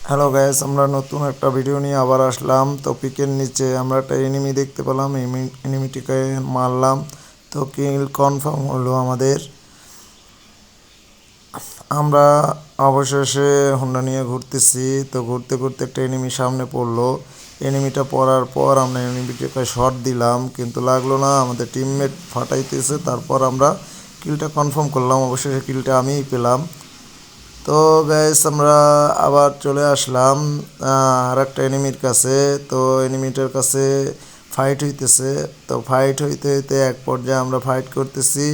Hello guys, আমরা নতুন একটা ভিডিও নিয়ে আবার আসলাম। তো পিকের নিচে আমরা একটা এনিমি দেখতে পেলাম, এনিমিটিকে মারলাম। তো কিল কনফার্ম হলো আমাদের। আমরা অবশেষে হোন্ডা নিয়ে ঘুরতেছি। তো ঘুরতে ঘুরতে একটা এনিমি সামনে পড়লো। এনিমিটা পড়ার পর আমরা এনিমিটাকে শট দিলাম, কিন্তু লাগলো না। আমাদের টিমমেট ফাটাইতেছে, তারপর আমরা কিলটা কনফার্ম করলাম। অবশেষে কিলটা আমিই পেলাম। তো গাইস, আমরা আবার চলে আসলাম আর একটা এনিমির কাছে। তো এনিমিটার কাছে ফাইট হইতেছে। তো ফাইট হইতে হইতে এক পর্যায়ে আমরা ফাইট করতেছি।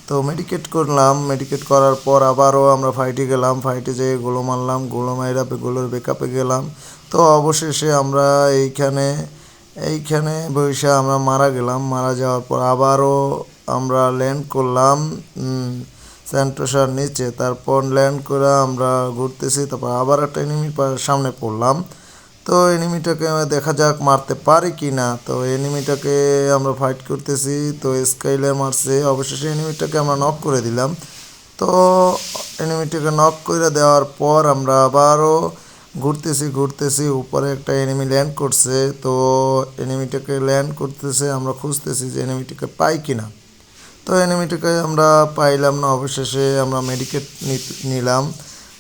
তো মেডিকেট করলাম, মেডিকেট করার পর আবারও আমরা ফাইটে গেলাম। ফাইটে যেয়ে গোলো মারলাম, গোলো মাইরা গোলোর ব্যাকআপে গেলাম। তো অবশেষে আমরা এইখানে এইখানে বসে আমরা মারা গেলাম। মারা যাওয়ার পর আবারও আমরা ল্যান্ড করলাম স্যান্টোসার নিচে। তারপর ল্যান্ড করে আমরা ঘুরতেছি, তারপর আবার একটা এনিমির সামনে পড়লাম। তো এনিমিটাকে দেখা যাক মারতে পারি কি না। তো এনিমিটাকে আমরা ফাইট করতেছি। তো স্কাইলার মারছে, অবশেষে এনিমিটাকে আমরা নক করে দিলাম। তো এনিমিটাকে নক করে দেওয়ার পর আমরা আবারও ঘুরতেছি ঘুরতেছি উপরে একটা এনিমি ল্যান্ড করছে। তো এনিমিটাকে ল্যান্ড করতেছে, আমরা খুঁজতেছি যে এনিমিটাকে পাই কিনা। তো এনিমিটাকে আমরা পাইলাম না। অবশেষে আমরা মেডিকেট নিলাম।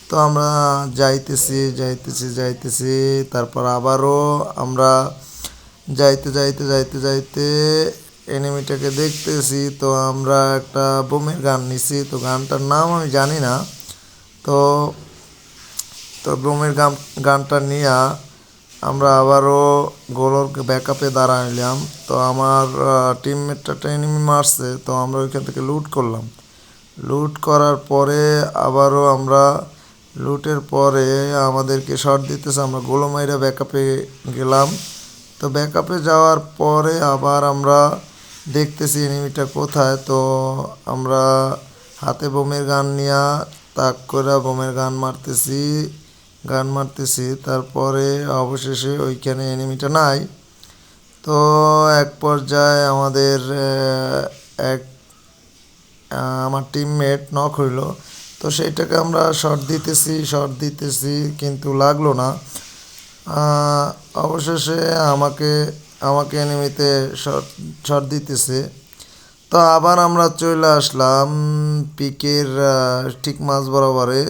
তো আমরা যাইতেছি যাইতেছি যাইতেছি, তারপর আবারও আমরা যাইতে যাইতে যাইতে যাইতে এনিমিটাকে দেখতেছি। তো আমরা একটা বোমের গান নিছি। তো গানটার নাম আমি জানি না। তো তো বোমের গানটা নিয়ে আমরা আবারও গোলোর ব্যাকআপে দাঁড়াইলাম। তো আমার টিমমেটটা এনিমি মারছে। তো আমরা ওইখান থেকে লুট করলাম। লুট করার পরে আবারও আমরা লুটের পরে আমাদেরকে শট দিতেছে, আমরা গোলো মাইরা ব্যাকআপে গেলাম। তো ব্যাকআপে যাওয়ার পরে আবার আমরা দেখতেছি এনিমিটা কোথায়। তো আমরা হাতে বোমের গান নিয়ে তাক করে বোমের গান মারতেছি। তারপরে অবশেষে ওইখানে এনিমিটা নাই। তো এক পর্যায়ে আমাদের এক আমার টিমমেট নক হইল। তো সেইটাকে আমরা শট দিতেছি কিন্তু লাগলো না। অবশেষে আমাকে আমাকে এনিমিতে শট দিতেছে। তো আবার আমরা চলে আসলাম পিকের ঠিক মাঝ বরাবরে।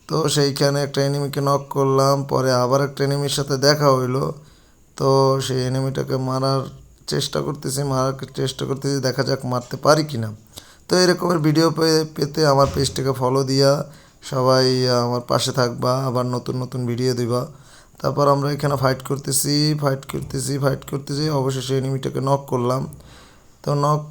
তো সেইখানে একটা এনিমিকে নক করলাম, পরে আবার একটা এনিমির সাথে দেখা হইলো। তো সেই এনিমিটাকে মারার চেষ্টা করতেছি, দেখা যাক মারতে পারি কি না। তো এরকমের ভিডিও পেতে আমার পেজটাকে ফলো দিয়া সবাই আমার পাশে থাকবা, আবার নতুন নতুন ভিডিও দিবা। তারপর আমরা এখানে ফাইট করতেছি, অবশেষে এনিমিটাকে নক করলাম। তো নক